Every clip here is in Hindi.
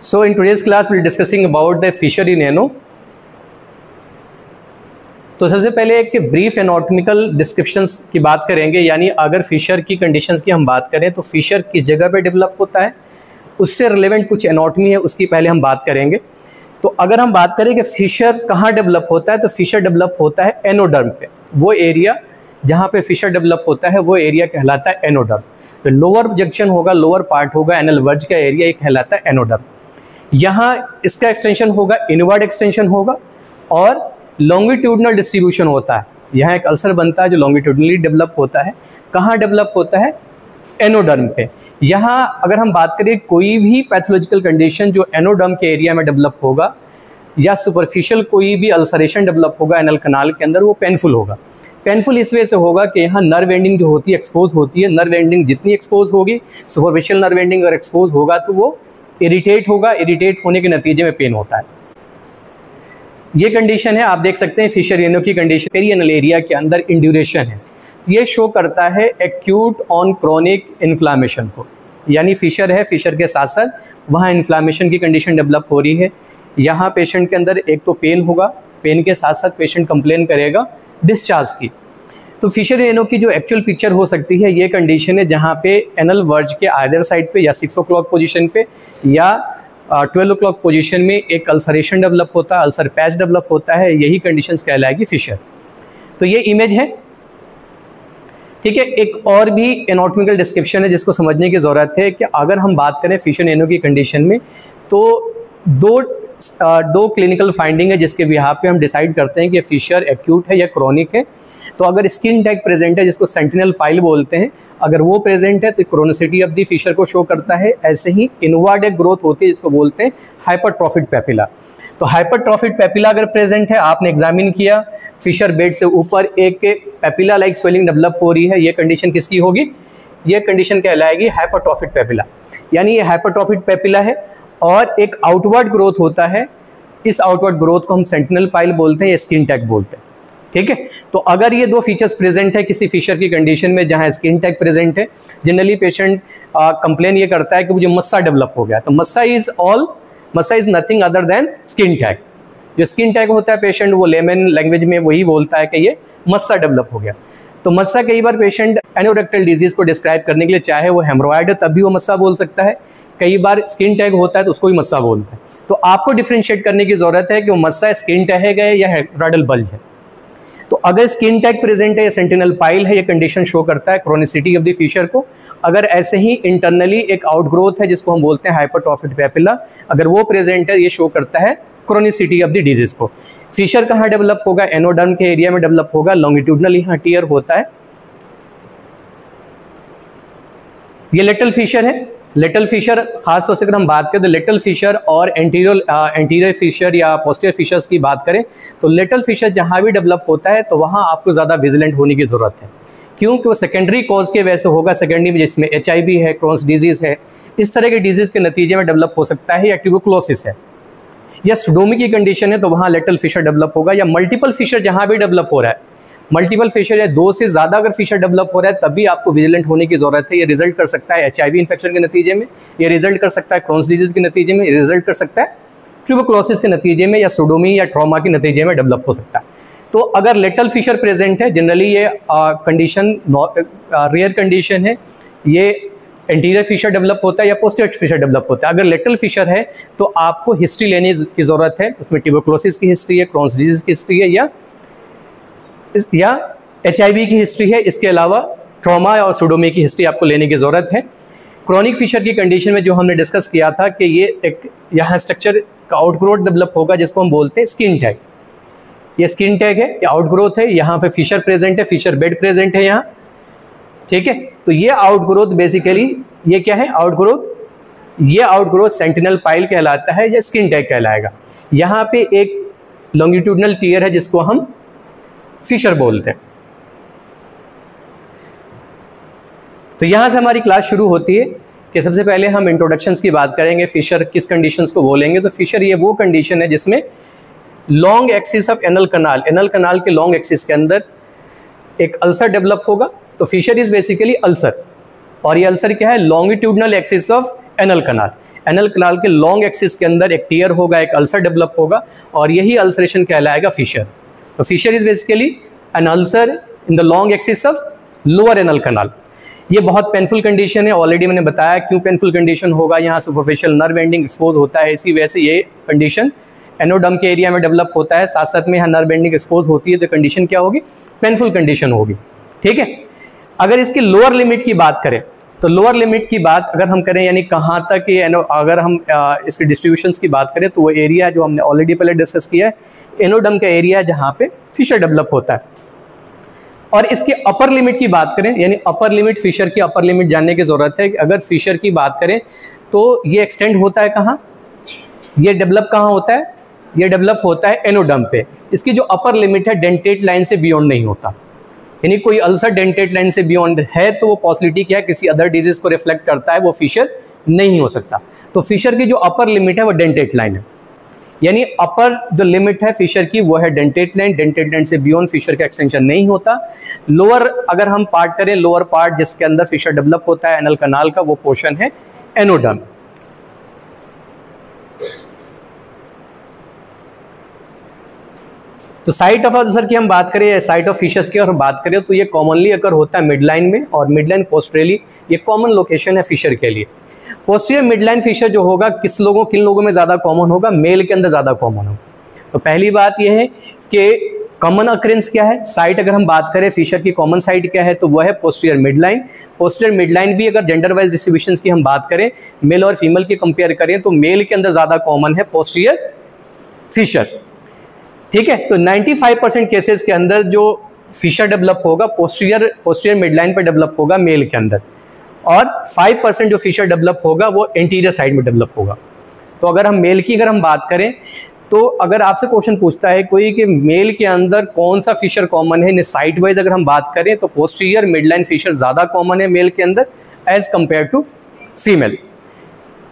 So in today's class we'll discussing about the fissure in ano. तो सबसे पहले एक ब्रीफ एनाटॉमिकल डिस्क्रिप्शंस की बात करेंगे, यानी अगर फिशर की कंडीशंस की हम बात करें तो फिशर किस जगह पे डेवलप होता है, उससे रिलेवेंट कुछ एनाटॉमी है उसकी पहले हम बात करेंगे। तो अगर हम बात करें कि फिशर कहाँ डेवलप होता है, तो फिशर डेवलप होता है एनोडर्म पे। वो एरिया जहाँ पे फिशर डेवलप होता है वो एरिया कहलाता है एनोडर्म। तो लोअर जंक्शन होगा, लोअर पार्ट होगा, एनल वर्ज का एरिया ये कहलाता है एनोडर्म। यहाँ इसका एक्सटेंशन होगा, इनवर्ड एक्सटेंशन होगा और लॉन्गिट्यूडनल डिस्ट्रीब्यूशन होता है। यहाँ एक अल्सर बनता है जो लॉन्गिट्यूडनली डेवलप होता है। कहाँ डेवलप होता है? एनोडर्म पे। यहाँ अगर हम बात करें कोई भी पैथोलॉजिकल कंडीशन जो एनोडर्म के एरिया में डेवलप होगा या सुपरफिशियल कोई भी अल्सरेशन डेवलप होगा एनल कनाल के अंदर, वो पेनफुल होगा। पेनफुल इस वजह से होगा कि यहाँ नर्व एंडिंग जो होती है एक्सपोज होती है। नर्व एंडिंग जितनी एक्सपोज होगी, सुपरफिशियल नर्व एंडिंग अगर एक्सपोज होगा तो वो इरिटेट होगा। इरिटेट होने के नतीजे में पेन होता है। ये कंडीशन है, आप देख सकते हैं फिशर एनो की कंडीशन पेरिएनल एरिया के अंदर इंड्यूरेशन है। ये शो करता है एक्यूट ऑन क्रोनिक इन्फ्लामेशन को, यानी फिशर है, फिशर के साथ साथ वहाँ इन्फ्लामेशन की कंडीशन डेवलप हो रही है। यहाँ पेशेंट के अंदर एक तो पेन होगा, पेन के साथ साथ पेशेंट कंप्लेन करेगा डिस्चार्ज की। तो फिशर एनो की जो एक्चुअल पिक्चर हो सकती है ये कंडीशन है जहाँ पे एनल वर्ज के आइदर साइड पे या 6 o'clock पोजीशन पे या 12 o'clock पोजीशन में एक अल्सरेशन डेवलप होता है, अल्सर पैच डेवलप होता है। यही कंडीशंस कहलाएगी फिशर। तो ये इमेज है, ठीक है। एक और भी एनाटॉमिकल डिस्क्रिप्शन है जिसको समझने की ज़रूरत है कि अगर हम बात करें फिशर एनो की कंडीशन में तो दो क्लिनिकल फाइंडिंग है जिसके बिहाफ पे हम डिसाइड करते हैं कि फिशर एक्यूट है या क्रोनिक है। तो अगर स्किन टैग प्रेजेंट है जिसको सेंटिनल पाइल बोलते हैं, अगर वो प्रेजेंट है तो क्रोनिसिटी ऑफ द फिशर को शो करता है। ऐसे ही इनवर्ड एक ग्रोथ होती है जिसको बोलते हैं हाइपरट्रॉफिड पेपिला। तो हाइपरट्रॉफिड पेपिला अगर प्रेजेंट है, आपने एग्जामिन किया, फिशर बेड से ऊपर एक पेपिला लाइक स्वेलिंग डेवलप हो रही है, ये कंडीशन किसकी होगी? ये कंडीशन कहलाएगी हाइपरट्रॉफिड पेपिला। यानी ये हाइपरट्रॉफिड पेपिला है और एक आउटवर्ड ग्रोथ होता है। इस आउटवर्ड ग्रोथ को हम सेंटिनल पाइल बोलते हैं या स्किन टैग बोलते हैं, ठीक है। तो अगर ये दो फीचर्स प्रेजेंट है किसी फिशर की कंडीशन में जहाँ स्किन टैग प्रेजेंट है, जनरली पेशेंट कंप्लेन ये करता है कि मुझे मस्सा डेवलप हो गया। तो मस्सा is nothing other than skin tag. जो स्किन टैग होता है पेशेंट वो लेमन लैंग्वेज में वही बोलता है कि ये मस्सा डेवलप हो गया। तो मस्सा कई बार पेशेंट एनोरेक्टल डिजीज को डिस्क्राइब करने के लिए, चाहे वो हेमरोइड है तब भी वो मस्सा बोल सकता है, कई बार स्किन टैग होता है तो उसको भी मस्सा बोलता है। तो आपको डिफ्रेंशिएट करने की जरूरत है कि वो मस्सा स्किन टैग है या हेमरोइडल बल्ज है। तो अगर स्किन टैग प्रेजेंट है या सेंटिनल पाइल है, ये कंडीशन शो करता है क्रोनिसिटी ऑफ द फिशर को। अगर ऐसे ही इंटरनली एक आउटग्रोथ है जिसको हम बोलते हैं हाइपरट्रॉफिड पेपिला, अगर वो प्रेजेंट है, ये शो करता है क्रोनिसिटी ऑफ द डिजीज को। फिशर कहाँ डेवलप होगा? एनोडर्म के एरिया में डेवलप होगा। लॉन्गिट्यूडनल यहाँ टियर होता है। ये लेटरल फिशर है। लेटरल फिशर खासतौर से अगर हम बात करें तो लेटरल फिशर और एंटीरियर फिशर या पोस्टीरियर फिशर्स की बात करें तो लेटरल फिशर जहाँ भी डेवलप होता है तो वहाँ आपको ज़्यादा विजिलेंट होने की ज़रूरत है, क्योंकि वो सेकेंडरी कॉज के वजह से होगा। सेकेंडरी में जिसमें HIV है, क्रोन्स डिजीज़ है, इस तरह के डिजीज़ के नतीजे में डेवलप हो सकता है, या ट्यूबरकुलोसिस है या सुडोमी की कंडीशन है तो वहाँ लेटरल फिशर डेवलप होगा। या मल्टीपल फिशर जहाँ भी डेवलप हो रहा है, मल्टीपल फिशर या 2 से ज़्यादा अगर फिशर डेवलप हो रहा है तभी आपको विजिलेंट होने की ज़रूरत है। ये रिजल्ट कर सकता है HIV इन्फेक्शन के नतीजे में, ये रिजल्ट कर सकता है क्रोन्स डिजीज़ के नतीजे में, ये रिजल्ट कर सकता है ट्यूबरकुलोसिस के नतीजे में या सुडोमी या ट्रॉमा के नतीजे में डेवलप हो सकता है। तो अगर लेटरल फिशर प्रेजेंट है, जनरली ये कंडीशन रेयर कंडीशन है, ये एंटीरियर फिशर डेवलप होता है या पोस्टीरियर फिशर डेवलप होता है। अगर लेटरल फिशर है तो आपको हिस्ट्री लेने की ज़रूरत है। उसमें ट्यूबरकुलोसिस की हिस्ट्री है, क्रोन्स डिजीज़ की हिस्ट्री है या HIV की हिस्ट्री है। इसके अलावा ट्रॉमा और सुडोमी की हिस्ट्री आपको लेने की ज़रूरत है। क्रोनिक फिशर की कंडीशन में जो हमने डिस्कस किया था कि ये एक यहाँ स्ट्रक्चर का आउटग्रोथ डेवलप होगा जिसको हम बोलते हैं स्किन टैग। ये स्किन टैग है, ये आउटग्रोथ है, यहाँ पे फिशर प्रेजेंट है, फिशर बेड प्रेजेंट है यहाँ, ठीक है। तो ये आउटग्रोथ बेसिकली ये क्या है? आउटग्रोथ। ये आउटग्रोथ सेंटिनल पाइल कहलाता है या स्किन टैग कहलाएगा। यहाँ पे एक लॉन्गिट्यूडनल टियर है जिसको हम फिशर बोलते हैं। तो यहां से हमारी क्लास शुरू होती है कि सबसे पहले हम इंट्रोडक्शंस की बात करेंगे। फिशर किस कंडीशंस को बोलेंगे? तो फिशर ये वो कंडीशन है जिसमें long axis of anal canal के लॉन्ग एक्सिस के अंदर एक अल्सर डेवलप होगा। तो फिशर इज बेसिकली अल्सर, और ये अल्सर क्या है? Longitudinal axis of anal canal. Anal canal के लॉन्ग एक्सिस के अंदर एक टियर होगा, एक अल्सर डेवलप होगा और यही अल्सरेशन कहलाएगा फिशर। तो fissure is basically an ulcer in the long axis of lower anal canal. ये बहुत पेनफुल कंडीशन है, ऑलरेडी मैंने बताया क्यों पेनफुल कंडीशन होगा, यहाँ सुपरफिशियल नर्व एंडिंग एक्सपोज होता है, इसी वजह से ये कंडीशन एनोडर्म के एरिया में डेवलप होता है, साथ साथ में यहाँ नर्व एंडिंग एक्सपोज होती है, तो कंडीशन क्या होगी, पेनफुल कंडीशन होगी। ठीक है, अगर इसकी लोअर लिमिट की बात करें तो लोअर लिमिट की बात अगर हम करें यानी कहाँ तक ये अगर हम इसके डिस्ट्रीब्यूशंस की बात करें तो वो एरिया जो हमने ऑलरेडी पहले डिस्कस किया है, एनोडर्म का एरिया जहाँ पे फिशर डेवलप होता है। और इसके अपर लिमिट की बात करें यानी अपर लिमिट, फिशर की अपर लिमिट जानने की ज़रूरत है कि अगर फिशर की बात करें तो ये एक्सटेंड होता है कहाँ, ये डेवलप कहाँ होता है, ये डेवलप होता है एनोडर्म पे। इसकी जो अपर लिमिट है डेंटेट लाइन से बियॉन्ड नहीं होता, यानी कोई अल्सर डेंटेट लाइन से बियॉन्ड है तो वो पॉसिबिलिटी क्या है, किसी अदर डिजीज को रिफ्लेक्ट करता है, वो फिशर नहीं हो सकता। तो फिशर की जो अपर लिमिट है वो डेंटेट लाइन है, यानी अपर जो लिमिट है फिशर की वो है डेंटेट लाइन, डेंटेट लाइन से बियॉन्ड फिशर का एक्सटेंशन नहीं होता। लोअर अगर हम पार्ट करें, लोअर पार्ट जिसके अंदर फिशर डेवलप होता है एनल कनाल का, वो पोर्शन है एनोडर्म। तो साइट ऑफ अल्सर की हम बात करें, साइट ऑफ फिशर्स की और बात करें तो ये कॉमनली अकर होता है मिडलाइन में, और मिडलाइन पोस्टरली ये कॉमन लोकेशन है फिशर के लिए। पोस्टीरियर मिडलाइन फिशर जो होगा किन लोगों में ज़्यादा कॉमन होगा, मेल के अंदर ज़्यादा कॉमन होगा। तो पहली बात यह है कि कॉमन अक्रेंस क्या है, साइट अगर हम बात करें फिशर की कॉमन साइट क्या है तो वह है पोस्टीरियर मिडलाइन। पोस्टीरियर मिडलाइन भी अगर जेंडर वाइज डिस्ट्रीब्यूशन की हम बात करें, मेल और फीमेल की कंपेयर करें तो मेल के अंदर ज़्यादा कॉमन है पोस्टीरियर फिशर। ठीक है, तो 95% केसेस के अंदर जो फिशर डेवलप होगा पोस्टीरियर मिडलाइन पर डेवलप होगा मेल के अंदर, और 5% जो फिशर डेवलप होगा वो एंटीरियर साइड में डेवलप होगा। तो अगर हम मेल की बात करें तो अगर आपसे क्वेश्चन पूछता है कोई कि मेल के अंदर कौन सा फिशर कॉमन है, साइट वाइज अगर हम बात करें तो पोस्टीरियर मिडलाइन फिशर ज़्यादा कॉमन है मेल के अंदर as compare to female.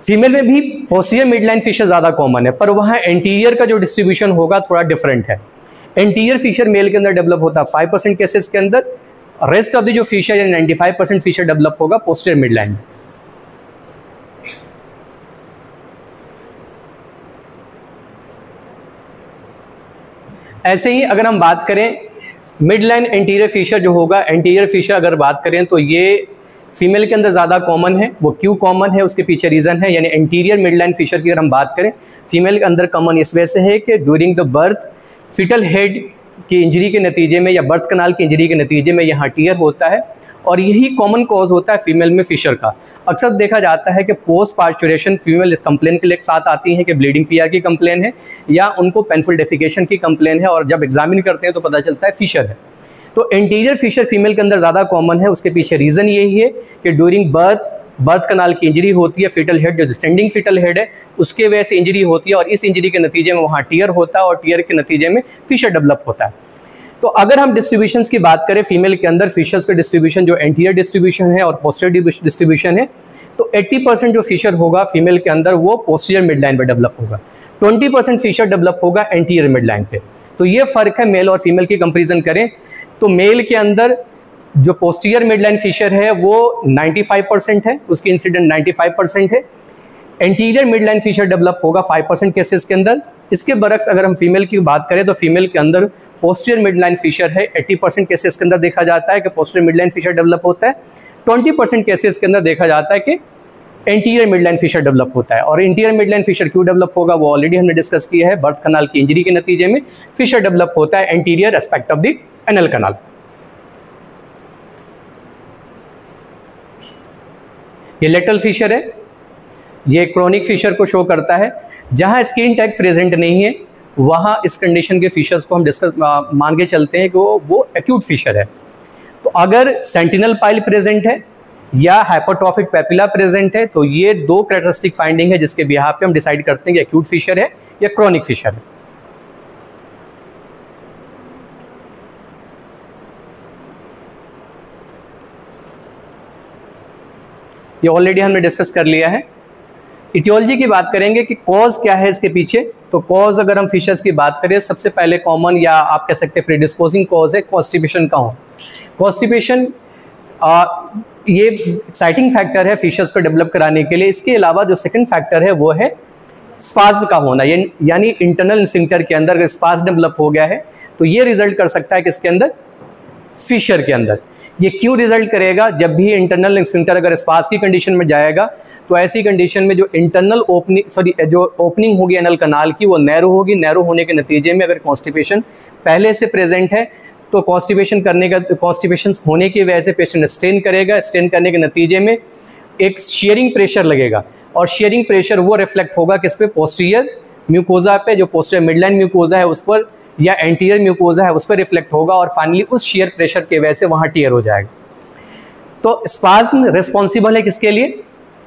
Female में भी पोस्टीरियर मिडलाइन फिशर ज़्यादा कॉमन है, पर वहाँ एंटीरियर का जो डिस्ट्रीब्यूशन होगा थोड़ा डिफरेंट है। एंटीरियर फिशर मेल के अंदर डेवलप होता है 5% केसेस के अंदर, रेस्ट ऑफ द जो फिशर यानी 95% फिशर डेवलप होगा पोस्टीरियर मिडलाइन में। ऐसे ही अगर हम बात करें मिडलाइन एंटीरियर फिशर जो होगा, एंटीरियर फिशर अगर बात करें तो ये फीमेल के अंदर ज़्यादा कॉमन है। वो क्यों कॉमन है उसके पीछे रीज़न है, यानी एंटीरियर मिडलाइन फिशर की अगर हम बात करें फीमेल के अंदर कॉमन इस वजह से है कि during the birth fetal head की इंजरी के नतीजे में या बर्थ कनाल की इंजरी के नतीजे में यहाँ टियर होता है, और यही कॉमन कॉज होता है फीमेल में फिशर का। अक्सर देखा जाता है कि पोस्ट पार्चुरेशन फीमेल कंप्लेन के लिए साथ आती हैं कि ब्लीडिंग पीआर की कंप्लेन है या उनको पेनफुल डेफिकेशन की कंप्लेन है, और जब एग्जामिन करते हैं तो पता चलता है फिशर है। तो एंटीरियर फिशर फीमेल के अंदर ज़्यादा कॉमन है, उसके पीछे रीज़न यही है कि ड्यूरिंग बर्थ कनाल की इंजरी होती है, फिटल हेड जो डिसेंडिंग फिटल हेड है उसके वजह से इंजरी होती है, और इस इंजरी के नतीजे में वहाँ टियर होता है, और टियर के नतीजे में फिशर डेवलप होता है। तो अगर हम डिस्ट्रीब्यूशंस की बात करें फीमेल के अंदर फिशर्स का डिस्ट्रीब्यूशन जो एंटीरियर डिस्ट्रीब्यूशन है और पोस्टीरियर डिस्ट्रीब्यूशन है, तो 80% जो फिशर होगा फीमेल के अंदर वो पोस्टीरियर मिडलाइन पे डेवलप होगा, 20% फिशर डेवलप होगा एंटीरियर मिडलाइन पे। तो ये फ़र्क है मेल और फीमेल की कंपेरिजन करें तो मेल के अंदर जो पोस्टीरियर मिडलाइन फिशर है वो 95% है, उसकी इंसिडेंट 95% है। एंटीरियर मिडलाइन फिशर डेवलप होगा 5% केसेस के अंदर। इसके बरक्स अगर हम फीमेल की बात करें तो फीमेल के अंदर पोस्टीरियर मिडलाइन फिशर है, 80% केसेस के अंदर देखा जाता है कि पोस्टीरियर मिडलाइन फिशर डेवलप होता है, 20% केसेस के अंदर देखा जाता है कि एंटीरियर मिडलाइन फिशर डेवलप होता है। और इंटीरियर मिडलाइन फिशर क्यों डेवलप होगा वो ऑलरेडी हमने डिस्कस किया है, बर्थ कनाल की इंजरी के नतीजे में फिशर डेवलप होता है anterior aspect of the anal canal. ये लेटरल फिशर है, ये क्रोनिक फिशर को शो करता है। जहां स्किन टैग प्रेजेंट नहीं है वहां इस कंडीशन के फिशर्स को हम डिस्कस मान के चलते हैं कि वो एक्यूट फिशर है। तो अगर सेंटिनल पाइल प्रेजेंट है या हाइपरट्रॉफिक पेपिला प्रेजेंट है तो ये दो कैरेक्टरिस्टिक फाइंडिंग है जिसके बिहाफ पे हम डिसाइड करते हैं कि एक्यूट फिशर है या क्रोनिक फिशर है। ये ऑलरेडी हमने डिस्कस कर लिया है। इटियोलॉजी की बात करेंगे कि कॉज क्या है इसके पीछे। तो कॉज अगर हम फिशर्स की बात करें सबसे पहले कॉमन या आप कह सकते हैं प्रीडिस्पोजिंग कॉज है कॉन्स्टिपेशन का हो। कॉन्स्टिपेशन ये एक्साइटिंग फैक्टर है फिशर्स को डेवलप कराने के लिए। इसके अलावा जो सेकंड फैक्टर है वो है स्पाज्म का होना, यानी इंटरनल स्फिंक्टर के अंदर अगर स्पाज्म डेवलप हो गया है तो ये रिजल्ट कर सकता है किसके अंदर, फिशर के अंदर। ये क्यों रिजल्ट करेगा, जब भी इंटरनल स्फिंक्टर अगर स्पास की कंडीशन में जाएगा तो ऐसी कंडीशन में जो इंटरनल जो ओपनिंग होगी एनल कनाल की वो नैरो होगी। नैरो होने के नतीजे में अगर कॉन्स्टिपेशन पहले से प्रेजेंट है तो कॉन्स्टिपेशन होने की वजह से पेशेंट स्ट्रेन करेगा। स्ट्रेन करने के नतीजे में एक शेयरिंग प्रेशर लगेगा और शेयरिंग प्रेशर वो रिफ्लेक्ट होगा किस पे, पोस्टीरियर म्यूकोजा पे, जो पोस्टीरियर मिडलाइन म्यूकोजा है उस पर, या एंटीरियर म्यूकोजा है उस पर रिफ्लेक्ट होगा और फाइनली उस शेयर प्रेशर की वजह से वहाँ टियर हो जाएगा। तो स्पाज्म रिस्पॉन्सिबल है किसके लिए,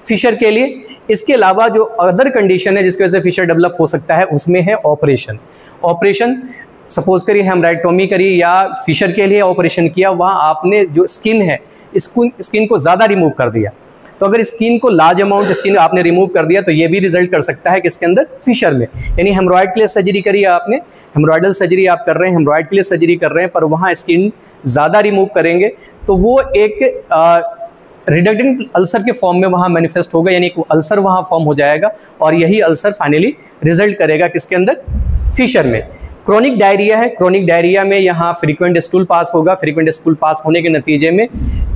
फिशर के लिए। इसके अलावा जो अदर कंडीशन है जिसकी वजह से फिशर डेवलप हो सकता है उसमें है ऑपरेशन। ऑपरेशन सपोज करिए हेमराइक्टोमी करी या फिशर के लिए ऑपरेशन किया, वहाँ आपने जो स्किन है स्किन को ज़्यादा रिमूव कर दिया। तो अगर स्किन को लार्ज अमाउंट स्किन आपने रिमूव कर दिया तो ये भी रिजल्ट कर सकता है किसके अंदर, फिशर में। यानी हेमरॉइड के लिए सर्जरी करी आपने, हेमरॉइडल सर्जरी आप कर रहे हैं, हेमरॉइड के लिए सर्जरी कर रहे हैं, पर वहाँ स्किन ज़्यादा रिमूव करेंगे तो वो एक रिडक्टेंट अल्सर के फॉर्म में वहाँ मैनिफेस्ट होगा, यानी अल्सर वहाँ फॉर्म हो जाएगा और यही अल्सर फाइनली रिजल्ट करेगा किसके अंदर, फिशर में। क्रोनिक डायरिया है, क्रोनिक डायरिया में यहाँ फ्रीक्वेंट स्टूल पास होगा। फ्रीक्वेंट स्टूल पास होने के नतीजे में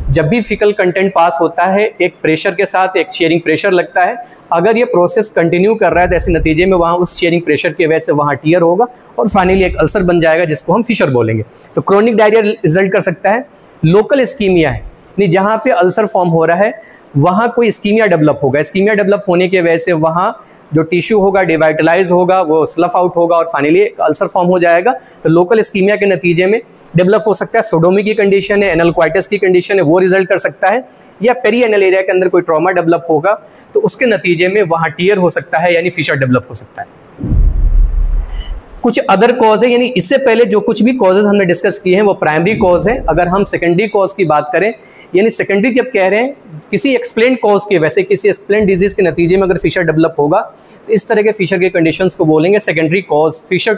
जब भी फिकल कंटेंट पास होता है एक प्रेशर के साथ एक शेयरिंग प्रेशर लगता है। अगर ये प्रोसेस कंटिन्यू कर रहा है तो ऐसे नतीजे में वहाँ उस शेयरिंग प्रेशर की वजह से वहाँ टियर होगा और फाइनली एक अल्सर बन जाएगा जिसको हम फिशर बोलेंगे। तो क्रोनिक डायरिया रिजल्ट कर सकता है। लोकल इस्कीमिया है, नहीं जहाँ पे अल्सर फॉर्म हो रहा है वहाँ कोई इस्कीमिया डेवलप होगा। इस्कीमिया डेवलप होने की वजह से वहाँ जो टिश्यू होगा डिवाइटलाइज होगा, वो स्लफ आउट होगा और फाइनली अल्सर फॉर्म हो जाएगा। तो लोकल इस्कीमिया के नतीजे में डेवलप हो सकता है। सोडोमी की कंडीशन है, एनल क्वाइटिस की कंडीशन है, वो रिजल्ट कर सकता है। या पेरी एनल एरिया के अंदर कोई ट्रॉमा डेवलप होगा तो उसके नतीजे में वहाँ टियर हो सकता है, यानी फिशर डेवलप हो सकता है। कुछ अदर कॉज है, यानी इससे पहले जो कुछ भी कॉजेज हमने डिस्कस किए हैं वो प्राइमरी कॉज है। अगर हम सेकेंडरी कॉज की बात करें, यानी सेकेंडरी जब कह रहे हैं किसी एक्सप्लेन कॉज के, वैसे किसी एक्सप्लेन डिजीज के नतीजे में अगर फिशर डेवलप होगा तो इस तरह के फिशर के कंडीशंस को बोलेंगे सेकेंडरी कॉज। फिशर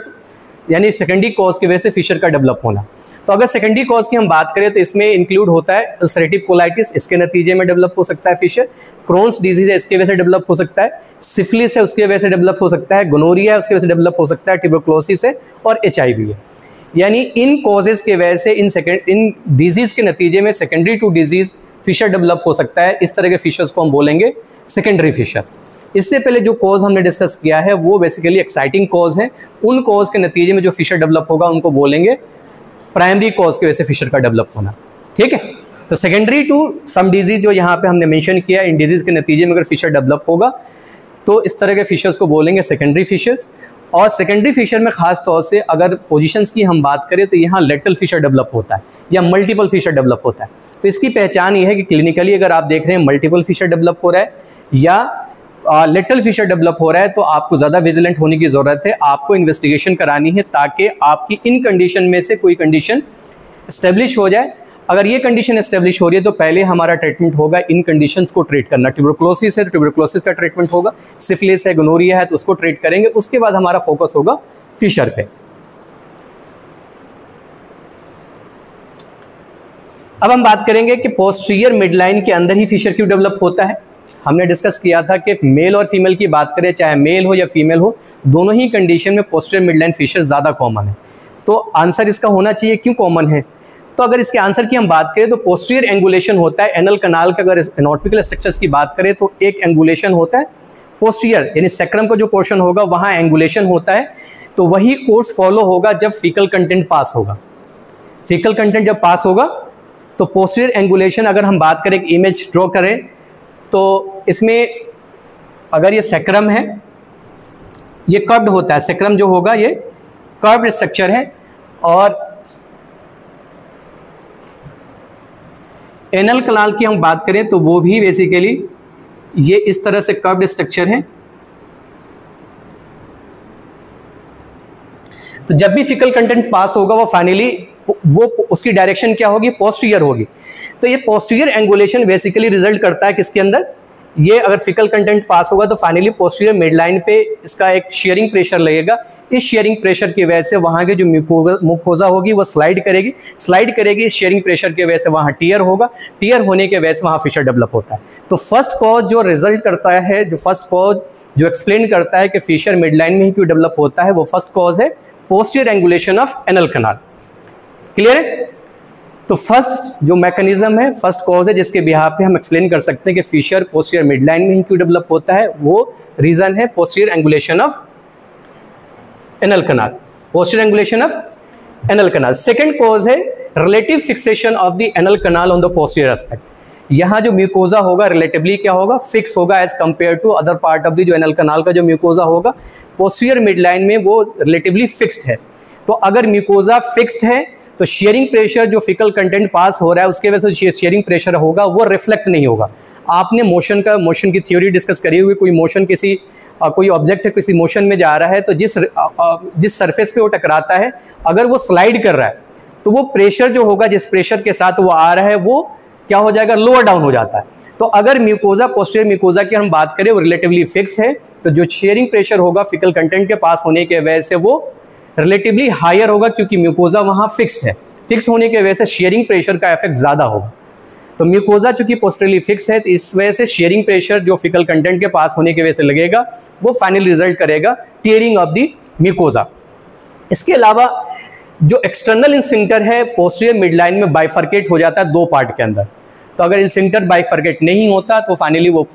यानी सेकेंडरी कॉज की वजह से फिशर का डेवलप होना। तो अगर सेकेंडरी कॉज की हम बात करें तो इसमें इंक्लूड होता है अल्सरेटिव कोलाइटिस, इसके नतीजे में डेवलप हो सकता है फिशर। क्रोन्स डिजीज है, इसके वजह से डेवलप हो सकता है। सिफिलिस है, उसकी वजह से डेवलप हो सकता है। गोनोरिया है, उसकी वजह से डेवलप हो सकता है। ट्यूबरकुलोसिस है और HIV है। यानी इन कॉजेज के वजह से इन डिजीज के नतीजे में secondary to disease fissure develop हो सकता है। इस तरह के फिशर्स को हम बोलेंगे सेकेंडरी फिशर। इससे पहले जो कॉज हमने डिस्कस किया है वो बेसिकली एक्साइटिंग कॉज है। उन कॉज के नतीजे में जो फिशर डेवलप होगा उनको बोलेंगे प्राइमरी कॉज की वजह से फिशर का डेवलप होना। ठीक है, तो सेकेंडरी टू सम डिजीज जो यहाँ पे हमने मेंशन किया, इन डिजीज के नतीजे में अगर फिशर डेवलप होगा तो इस तरह के फिशर्स को बोलेंगे सेकेंडरी फिशर्स। और सेकेंडरी फिशर में खास तौर से अगर पोजीशंस की हम बात करें तो यहाँ लेटरल फिशर डेवलप होता है या मल्टीपल फिशर डेवलप होता है। तो इसकी पहचान ये है कि क्लिनिकली अगर आप देख रहे हैं मल्टीपल फिशर डेवलप हो रहा है या लेटरल फिशर डेवलप हो रहा है तो आपको ज़्यादा विजिलेंट होने की ज़रूरत है। आपको इन्वेस्टिगेशन करानी है ताकि आपकी इन कंडीशन में से कोई कंडीशन एस्टेब्लिश हो जाए। अगर ये कंडीशन एस्टेब्लिश हो रही है तो पहले हमारा ट्रीटमेंट होगा इन कंडीशंस को ट्रीट करना। ट्यूबरकुलोसिस है तो ट्यूबरकुलोसिस का ट्रीटमेंट होगा। सिफिलिस है, गोनोरिया है तो उसको ट्रीट करेंगे। उसके बाद हमारा फोकस होगा फिशर पे। अब हम बात करेंगे कि पोस्टीरियर मिडलाइन के अंदर ही फिशर क्यों डेवलप होता है। हमने डिस्कस किया था कि मेल और फीमेल की बात करें, चाहे मेल हो या फीमेल हो, दोनों ही कंडीशन में पोस्टीरियर मिडलाइन फिशर ज़्यादा कॉमन है। तो आंसर इसका होना चाहिए क्यों कॉमन है। तो अगर इसके आंसर की हम बात करें तो पोस्टीरियर एंगुलेशन होता है एनल कनाल का। अगर एनाटॉमिकल स्ट्रक्चर्स की बात करें तो एक एंगुलेशन होता है पोस्टीरियर, यानी सेक्रम का जो पोर्शन होगा वहाँ एंगुलेशन होता है। तो वही कोर्स फॉलो होगा जब फीकल कंटेंट पास होगा। फीकल कंटेंट जब पास होगा तो पोस्टीरियर एंगुलेशन, अगर हम बात करें, एक इमेज ड्रॉ करें तो इसमें अगर ये सेक्रम है, ये कर्व्ड होता है। सेक्रम जो होगा ये कर्व्ड स्ट्रक्चर है और एनल कनाल की हम बात करें तो वो भी बेसिकली ये इस तरह से कर्व्ड स्ट्रक्चर है। तो जब भी फीकल कंटेंट पास होगा वो फाइनली वो उसकी डायरेक्शन क्या होगी, पोस्टीरियर होगी। तो ये पोस्टीरियर एंगुलेशन बेसिकली रिजल्ट करता है किसके अंदर, ये अगर फिकल कंटेंट पास होगा तो फाइनली पोस्टीरियर मिडलाइन पे इसका एक शेयरिंग प्रेशर लगेगा। इस शेयरिंग प्रेशर की वजह से वहाँ के जो म्यूकोजा होगी वो स्लाइड करेगी। इस शेयरिंग प्रेशर की वजह से वहाँ टीयर होगा, टीयर होने के वजह से वहाँ फिशर डेवलप होता है। तो फर्स्ट कॉज जो रिजल्ट करता है, जो एक्सप्लेन करता है कि फिशर मिडलाइन में ही क्यों डेवलप होता है, वो फर्स्ट कॉज है posterior angulation of anal canal. Clear है? तो फर्स्ट जो मैकेनिज्म है, फर्स्ट कॉज है जिसके बिहाफ पे हम एक्सप्लेन कर सकते हैं कि फिशर पोस्टीरियर मिडलाइन में ही क्यों डेवलप होता है, वो रीजन है posterior angulation of anal canal, posterior angulation of anal canal. Second cause है relative fixation of the anal canal on the posterior aspect. यहाँ जो म्यूकोजा होगा रिलेटिवली क्या होगा, फिक्स होगा as compare to other part of the जो एनल कैनाल का जो म्यूकोजा होगा पोस्टीरियर मिडलाइन में वो रिलेटिवली फिक्स्ड है। तो अगर म्यूकोजा फिक्स्ड है तो शेयरिंग प्रेशर जो फिकल कंटेंट पास हो रहा है उसके वजह से शेयरिंग प्रेशर होगा वो रिफ्लेक्ट नहीं होगा। आपने मोशन की थ्योरी डिस्कस करी हुई, कोई मोशन कोई ऑब्जेक्ट है किसी मोशन में जा रहा है तो जिस सरफेस पे वो टकराता है अगर वो स्लाइड कर रहा है तो वो प्रेशर जो होगा जिस प्रेशर के साथ वो आ रहा है वो क्या हो जाएगा, लोअर डाउन हो जाता है। तो अगर म्यूकोजा पोस्टीरियर म्यूकोजा की हम बात करें वो रिलेटिवली फिक्स है तो जो शेयरिंग प्रेशर होगा फिकल कंटेंट के पास होने के वजह से वो रिलेटिवली हायर होगा क्योंकि म्यूकोजा वहाँ फिक्स्ड है। फिक्स होने के वजह से शेयरिंग प्रेशर का इफेक्ट ज़्यादा होगा। तो म्यूकोजा चूंकि पोस्टीरियरली फिक्स है तो इस वजह से शेयरिंग प्रेशर जो फिकल कंटेंट के पास होने की वजह से लगेगा वो फाइनल रिजल्ट करेगा टीयरिंग ऑफ द म्यूकोजा। इसके अलावा जो एक्सटर्नल स्फिंक्टर है पोस्टीरियर मिडलाइन में बाइफर्केट हो जाता है दो पार्ट के अंदर। तो अगर स्फिंक्टर बाइफर्केट नहीं होता तो फाइनली वो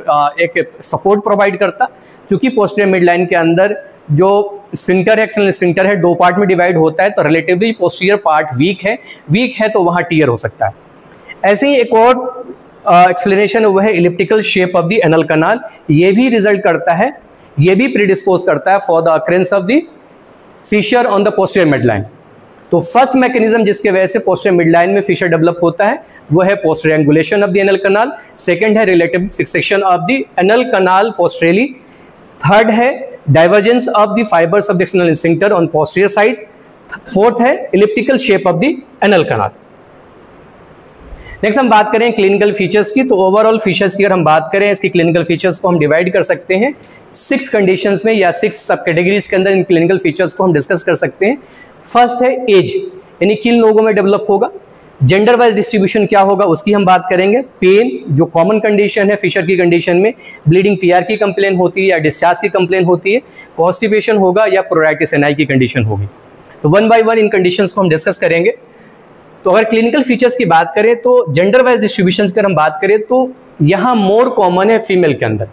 एक सपोर्ट प्रोवाइड करता। चूंकि पोस्टीरियर मिडलाइन के अंदर जो स्फिंक्टर है एक्सटर्नल स्फिंक्टर है दो पार्ट में डिवाइड होता है तो रिलेटिवली पोस्टीरियर पार्ट वीक है तो वहाँ टीयर हो सकता है। ऐसे ही एक और एक्सप्लेनेशन है वो है elliptical shape of the anal canal. ये भी रिजल्ट करता है, ये भी प्रीडिस्पोज करता है for the occurrence of the fissure on the posterior midline. तो फर्स्ट मैकेनिज्म जिसके वजह से पोस्टीरियर मिडलाइन में फिशर डेवलप होता है वो है posterior angulation of the anal canal. Second है relative fixation of the anal canal posteriorly. Third है divergence of the fibres of the external sphincter on posterior side. Fourth है elliptical shape of the anal canal. Next हम बात करें क्लिनिकल फीचर्स की। तो ओवरऑल फीचर्स की अगर हम बात करें इसकी क्लिनिकल फीचर्स को हम डिवाइड कर सकते हैं 6 कंडीशंस में या 6 सब कैटेगरीज के अंदर इन क्लिनिकल फीचर्स को हम डिस्कस कर सकते हैं। फर्स्ट है एज, यानी किन लोगों में डेवलप होगा। जेंडर वाइज डिस्ट्रीब्यूशन क्या होगा उसकी हम बात करेंगे। पेन जो कॉमन कंडीशन है फिशर की कंडीशन में, ब्लीडिंग पीआर की कंप्लेन होती है या डिस्चार्ज की कंप्लेन होती है, कॉन्स्टिपेशन होगा या प्रोराइटिस एनाई की कंडीशन होगी। तो one by one in conditions को हम डिस्कस करेंगे। तो अगर क्लिनिकल फीचर्स की बात करें तो जेंडर वाइज डिस्ट्रीब्यूशन की हम बात करें तो यहाँ मोर कॉमन है फीमेल के अंदर।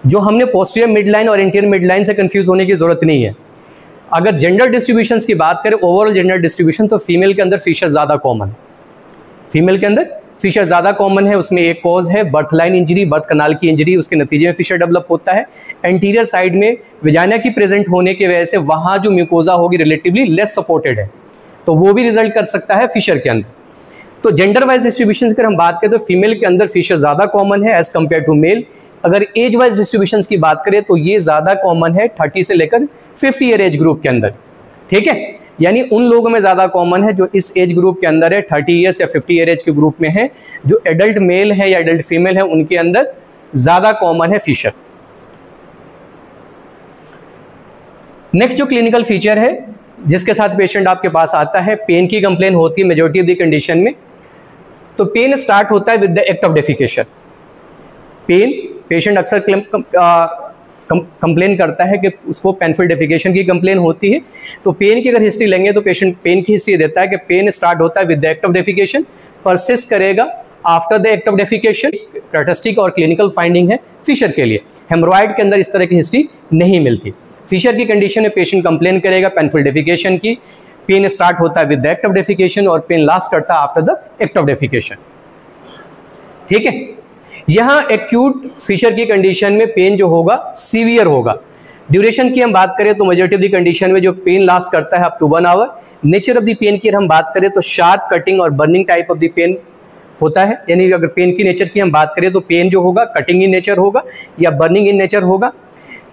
जो हमने पोस्टीरियर मिडलाइन और इंटीरियर मिडलाइन से कंफ्यूज होने की जरूरत नहीं है। अगर जेंडर डिस्ट्रीब्यूशन की बात करें ओवरऑल जेंडर डिस्ट्रीब्यूशन तो फीमेल के अंदर फिशर ज़्यादा कॉमन है। फीमेल के अंदर फिशर ज़्यादा कॉमन है। उसमें एक कॉज है बर्थ लाइन इंजरी, बर्थ कनाल की इंजरी, उसके नतीजे में फिशर डेवलप होता है। एंटीरियर साइड में विजाइना की प्रेजेंट होने की वजह से वहाँ जो म्यूकोजा होगी रिलेटिवली लेस सपोर्टेड है तो वो भी रिजल्ट कर सकता है फिशर के अंदर। तो जेंडर वाइज डिस्ट्रीब्यूशन की हम बात करें तो फीमेल के अंदर फिशर ज़्यादा कॉमन है एज कम्पेयर टू मेल। अगर एज वाइज डिस्ट्रीब्यूशन की बात करें तो ये ज़्यादा कॉमन है 30 से लेकर 50 ईयर एज ग्रुप के अंदर। ठीक है, यानी उन लोगों में ज़्यादा कॉमन है जो इस एज ग्रुप के अंदर है, 30 ईयर्स या 50 ईयर एज के ग्रुप में है। जो एडल्ट मेल है या एडल्ट फीमेल है उनके अंदर ज़्यादा कॉमन है फिशर। नेक्स्ट जो क्लिनिकल फीचर है जिसके साथ पेशेंट आपके पास आता है, पेन की कंप्लेन होती है मेजॉरिटी ऑफ द कंडीशन में। तो पेन स्टार्ट होता है with the act of defecation. Pen patient अक्सर कंप्लेन करता है कि उसको पेनफुल डेफिकेशन की कंप्लेन होती है। तो पेन की अगर हिस्ट्री लेंगे तो पेशेंट पेन की हिस्ट्री देता है कि पेन स्टार्ट होता है with the act of defecation, persist करेगा after the act of defecation. Characteristic और क्लिनिकल फाइंडिंग है फिशर के लिए। हेमोरॉइड के अंदर इस तरह की हिस्ट्री नहीं मिलती। फिशर की कंडीशन में पेशेंट कंप्लेन करेगा पेनफुल डेफिकेशन की, पेन स्टार्ट होता है with the act of defecation और पेन लास्ट करता है after the act of defecation. ठीक है, यहाँ एक्यूट फिशर की कंडीशन में पेन जो होगा सीवियर होगा। ड्यूरेशन की हम बात करें तो मेजॉरिटी ऑफ द कंडीशन में जो पेन लास्ट करता है up to 1 hour. Nature of the pain की हम बात करें तो शार्प कटिंग और burning type of the pain होता है। यानी अगर पेन की नेचर की हम बात करें तो पेन जो होगा कटिंग इन नेचर होगा या बर्निंग इन नेचर होगा।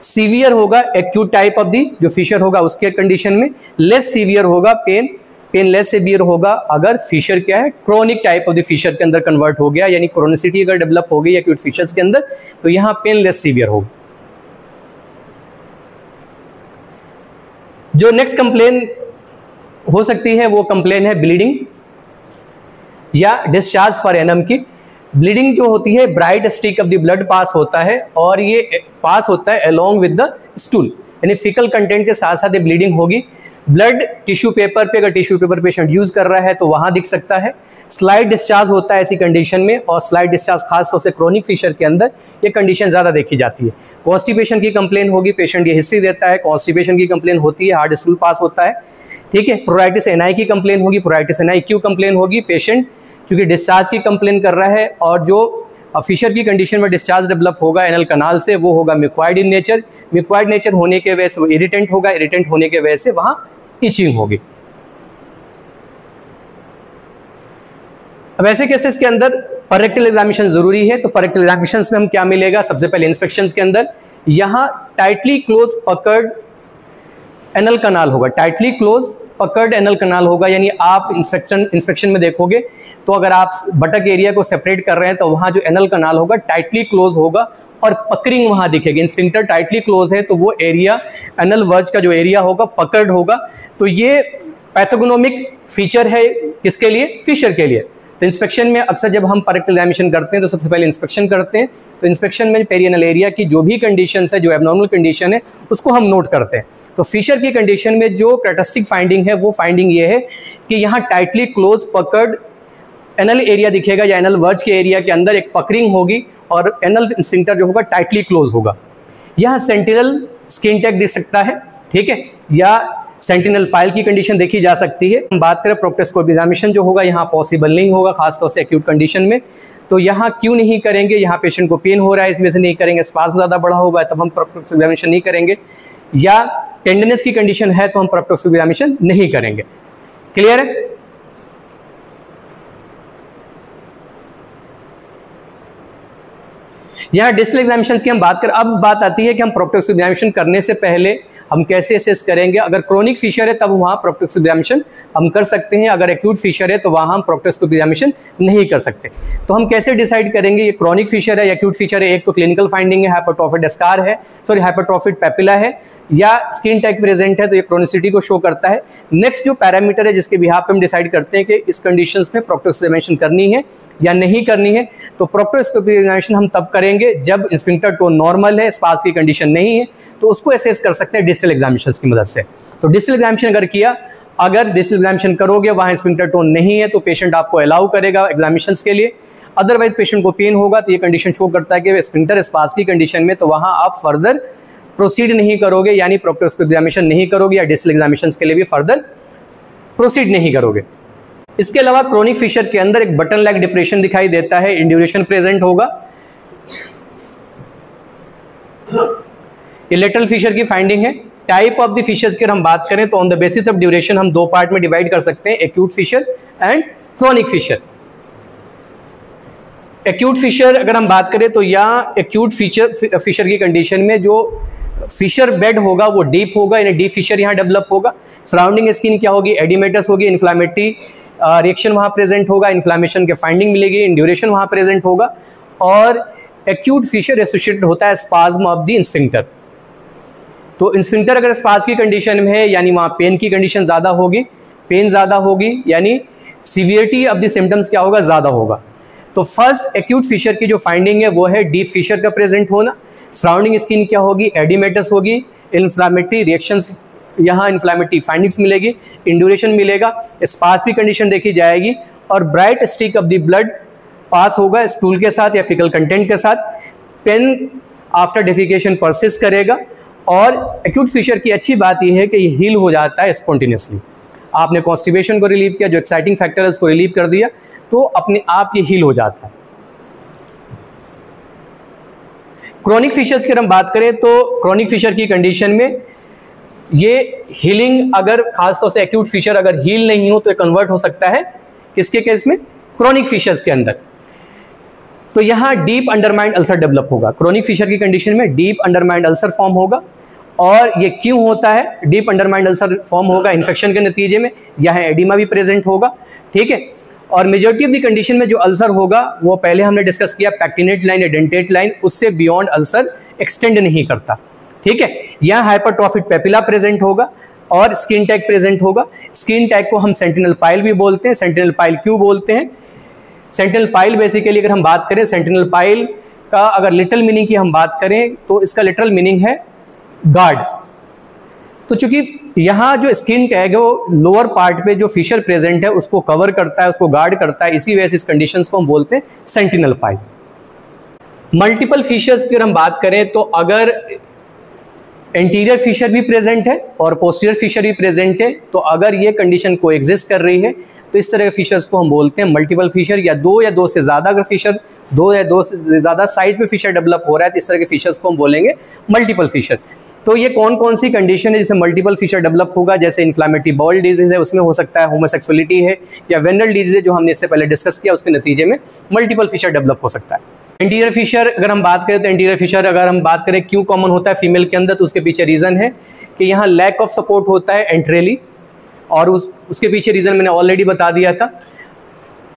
सीवियर होगा एक्यूट टाइप ऑफ दी जो फिशर होगा उसके कंडीशन में, लेस सीवियर होगा पेन पेन लेस सीवियर होगा अगर फिशर क्या है, chronic type of the fissure के अंदर कन्वर्ट हो गया, यानी क्रोनिसिटी अगर डेवलप हो गई एक्यूट फिशर्स के अंदर, तो यहाँ पेन लेस सीवियर होगा। जो नेक्स्ट कंप्लेन हो सकती है वो कंप्लेन है ब्लीडिंग या डिस्चार्ज पर एनम की। ब्लीडिंग जो होती है, bright stick of the blood pass होता है और ये पास होता है अलोंग विद द स्टूल, यानी फिकल कंटेंट के साथ साथ ये ब्लीडिंग होगी। ब्लड टिश्यू पेपर पे, अगर टिश्यू पेपर पेशेंट यूज कर रहा है तो वहां दिख सकता है। स्लाइड डिस्चार्ज होता है ऐसी कंडीशन में, और स्लाइड डिस्चार्ज खासतौर से क्रोनिक फिशर के अंदर ये कंडीशन ज्यादा देखी जाती है। कॉन्स्टिपेशन की कंप्लेन होगी, पेशेंट ये हिस्ट्री देता है, कॉन्स्टिपेशन की कंप्लेन होती है, हार्ड स्टूल पास होता है, ठीक है। प्रोराइटिस एनाई की कंप्लेन होगी, प्रोराइटिस एनाई क्यों कंप्लेन होगी, पेशेंट चूंकि डिस्चार्ज की कंप्लेन कर रहा है और जो फिशर की कंडीशन में डिस्चार्ज डेवलप होगा एनल कनाल से वो होगा mucoid in nature. Mucoid nature होने के वजह से वो इरिटेंट होगा, इरिटेंट होने के वजह से वहां इचिंग होगी। अब ऐसे केसेस के अंदर पेरेक्टल एग्जामिनेशन जरूरी है। तो पेरेक्टल एग्जामिनेशन में हम क्या मिलेगा, सबसे पहले इंस्पेक्शन के अंदर यहां टाइटली क्लोज पकर्ड एनल कनाल होगा, टाइटली क्लोज पकर्ड एनल कनाल होगा, यानी आप इंस्पेक्शन में देखोगे तो अगर आप बटक एरिया को सेपरेट कर रहे हैं तो वहां जो एनल कनाल होगा टाइटली क्लोज होगा और पकरिंग वहां दिखेगी। स्फिंक्टर टाइटली क्लोज है तो वो एरिया एनल वर्ज का जो एरिया होगा पकर्ड होगा। तो ये पैथोगोनोमिक फीचर है किसके लिए, फिशर के लिए। तो इंस्पेक्शन में अक्सर जब हम पेरेक्टल एग्जामिनेशन करते हैं तो सबसे पहले इंस्पेक्शन करते हैं। तो इंस्पेक्शन में पेरियनल एरिया की जो भी कंडीशन है, जो एबनॉर्मल कंडीशन है, उसको हम नोट करते हैं। तो फिशर की कंडीशन में जो कैरेक्टरिस्टिक फाइंडिंग है वो फाइंडिंग ये है कि यहाँ tightly close puckered anal area दिखेगा, या एनल वर्ज के एरिया के अंदर एक पकरिंग होगी और एनल स्फिंक्टर जो होगा टाइटली क्लोज होगा। यहाँ सेंटिनल स्किन टैग दिख सकता है, ठीक है, या सेंटिनल पाइल की कंडीशन देखी जा सकती है। हम बात करें प्रोक्टोस्कोपी एग्जामिनेशन जो होगा यहाँ पॉसिबल नहीं होगा, खासतौर से एक्यूट कंडीशन में। तो यहाँ क्यों नहीं करेंगे, यहाँ पेशेंट को पेन हो रहा है इस वजह से नहीं करेंगे, स्पाज्म ज़्यादा बढ़ा हुआ है तब हम प्रोक्टोस्कोपी एग्जामिनेशन नहीं करेंगे, या टेंडनेस की कंडीशन है तो हम प्रोक्टोस्कोपी एग्जामिनेशन नहीं करेंगे। क्लियर है। यहाँ डिस्टल एग्जामिनेशन की हम बात करें, अब बात आती है कि हम प्रोक्टोस्कोपी एग्जामिनेशन करने से पहले हम कैसे असेस करेंगे। अगर क्रोनिक फिशर है तब वहाँ प्रोक्टोस्कोपी एग्जामिनेशन हम कर सकते हैं, अगर एक्यूट फिशर है तो वहाँ हम प्रोक्टोस्कोपी एग्जामिनेशन नहीं कर सकते। तो हम कैसे डिसाइड करेंगे ये क्रोनिक फिशर है या एक्यूट फिशर है। एक तो क्लिनिकल फाइंडिंग है, हाइपरट्रॉफिड स्कार है, सॉरी हाइपरट्रॉफिड पेपिला है, या स्किन टैग प्रेजेंट है तो ये क्रोनिसिटी को शो करता है। नेक्स्ट जो पैरामीटर है जिसके बिहाफ पे हम डिसाइड करते हैं कि इस कंडीशंस में प्रोक्टोस्कोपी एग्जामिनेशन करनी है या नहीं करनी है। तो प्रोक्टोस्कोपी एग्जामिनेशन हम तब करेंगे जब स्फिंक्टर टोन नॉर्मल है, स्पास की कंडीशन नहीं है, तो उसको असेस कर सकते हैं डिस्टल एग्जामिनेशन की मदद से। तो डिस्टल एग्जामिनेशन अगर किया, अगर डिस्टल एग्जामिनेशन करोगे वहाँ स्फिंक्टर टोन नहीं है तो पेशेंट आपको अलाउ करेगा एग्जामिनेशन के लिए। अदरवाइज पेशेंट को पेन होगा तो ये कंडीशन शो करता है कि स्फिंक्टर स्पास की कंडीशन में, तो वहाँ आप फर्दर प्रोसीड नहीं करोगे, यानी प्रोक्टोस्कोपी एग्जामिनेशन नहीं करोगे, या डिस्टल एग्जामिनेशन के लिए भी फर्दर प्रोसीड नहीं करोगे। इसके अलावा क्रोनिक फिशर के अंदर एक बटन लाइक डिप्रेशन दिखाई देता है, इंड्यूरेशन प्रेजेंट होगा। ये लेटरल फिशर की फाइंडिंग है। टाइप ऑफ द फिशर्स की हम बात करें तो on the basis of duration हम दो पार्ट में डिवाइड कर सकते हैं, acute fissure and chronic fissure. Acute fissure अगर हम बात करें तो यहाँ एक्यूट फिशर की कंडीशन में जो फिशर बेड होगा वो डीप होगा, यानी डीप फिशर यहाँ डेवलप होगा। सराउंडिंग स्किन क्या होगी, एडिमेटस होगी, इन्फ्लामेटरी रिएक्शन वहाँ प्रेजेंट होगा, इन्फ्लामेशन के फाइंडिंग मिलेगी, इंड्यूरेशन वहाँ प्रेजेंट होगा। और एक्यूट फिशर एसोसिएटेड होता है स्पाज्म ऑफ द स्फिंक्टर। तो स्फिंक्टर अगर स्पाज्म की कंडीशन में है यानी वहाँ पेन की कंडीशन ज़्यादा होगी, पेन ज़्यादा होगी यानी सीवियरिटी ऑफ द सिम्टम्स क्या होगा, ज़्यादा होगा। तो फर्स्ट एक्यूट फिशर की जो फाइंडिंग है वो है डीप फिशर का प्रेजेंट होना। सराउंडिंग स्किन क्या होगी, एडिमेटस होगी, इन्फ्लामेटरी रिएक्शंस, यहाँ इन्फ्लामेटरी फाइंडिंग्स मिलेगी, इंड्यूरेशन मिलेगा, स्पास की कंडीशन देखी जाएगी, और bright stick of the blood pass होगा स्टूल के साथ या फिकल कंटेंट के साथ। पेन आफ्टर डेफिकेशन परसिस्ट करेगा। और एक्यूट फिशर की अच्छी बात यह है कि ये हील हो जाता है स्पॉन्टेनियसली। आपने कॉन्स्टिपेशन को रिलीव किया, जो एक्साइटिंग फैक्टर है उसको रिलीव कर दिया, तो अपने आप ये हील हो जाता है। क्रोनिक फिशर्स की हम बात करें तो क्रोनिक फिशर की कंडीशन में ये हीलिंग, अगर खासतौर से एक्यूट फिशर अगर हील नहीं हो तो ये कन्वर्ट हो सकता है किसके केस में, क्रोनिक फिशर्स के अंदर। तो यहाँ डीप अंडरमाइंड अल्सर डेवलप होगा। क्रोनिक फिशर की कंडीशन में डीप अंडरमाइंड अल्सर फॉर्म होगा और ये क्यों होता है? डीप अंडरमाइंड अल्सर फॉर्म होगा इन्फेक्शन के नतीजे में, यहाँ एडिमा भी प्रेजेंट होगा, ठीक है। और मेजॉरिटी ऑफ द कंडीशन में जो अल्सर होगा वो पहले हमने डिस्कस किया पैक्टिनेट लाइन या डेंटेट लाइन, उससे बियॉन्ड अल्सर एक्सटेंड नहीं करता, ठीक है। यहाँ हाइपरट्रॉफिक पेपिला प्रेजेंट होगा और स्किन टैग प्रेजेंट होगा। स्किन टैग को हम सेंटिनल पाइल भी बोलते हैं। सेंटिनल पाइल क्यों बोलते हैं? सेंटिनल पाइल बेसिकली अगर हम बात करें सेंटिनल पाइल का अगर लिटरल मीनिंग की हम बात करें तो इसका लिटरल मीनिंग है गार्ड। तो चूंकि यहाँ जो स्किन टैग है वो लोअर पार्ट पे जो फिशर प्रेजेंट है उसको कवर करता है, उसको गार्ड करता है, इसी वजह से इस कंडीशंस को हम बोलते हैं सेंटिनल पाइल। मल्टीपल फिशर्स की अगर हम बात करें तो अगर एंटीरियर फिशर भी प्रेजेंट है और पोस्टीरियर फिशर भी प्रेजेंट है, तो अगर ये कंडीशन को एग्जिस्ट कर रही है तो इस तरह के फिशर्स को हम बोलते हैं मल्टीपल फिशर, या दो से ज़्यादा अगर फिशर, दो या दो से ज़्यादा साइड पे फिशर डेवलप हो रहा है तो इस तरह के फिशर्स को हम बोलेंगे मल्टीपल फिशर। तो ये कौन कौन सी कंडीशन है जिससे मल्टीपल फिशर डेवलप होगा? जैसे इन्फ्लामेटरी बाउल डिजीज है, उसमें हो सकता है होमोसेक्सुअलिटी है, या वेनरल डिजीज है जो हमने इससे पहले डिस्कस किया, उसके नतीजे में मल्टीपल फिशर डेवलप हो सकता है। एंटीरियर फिशर अगर हम बात करें तो एंटीरियर फिशर अगर हम बात करें क्यों कॉमन होता है फीमेल के अंदर, तो उसके पीछे रीज़न है कि यहाँ लैक ऑफ सपोर्ट होता है एंट्रेली, और उसके पीछे रीज़न मैंने ऑलरेडी बता दिया था।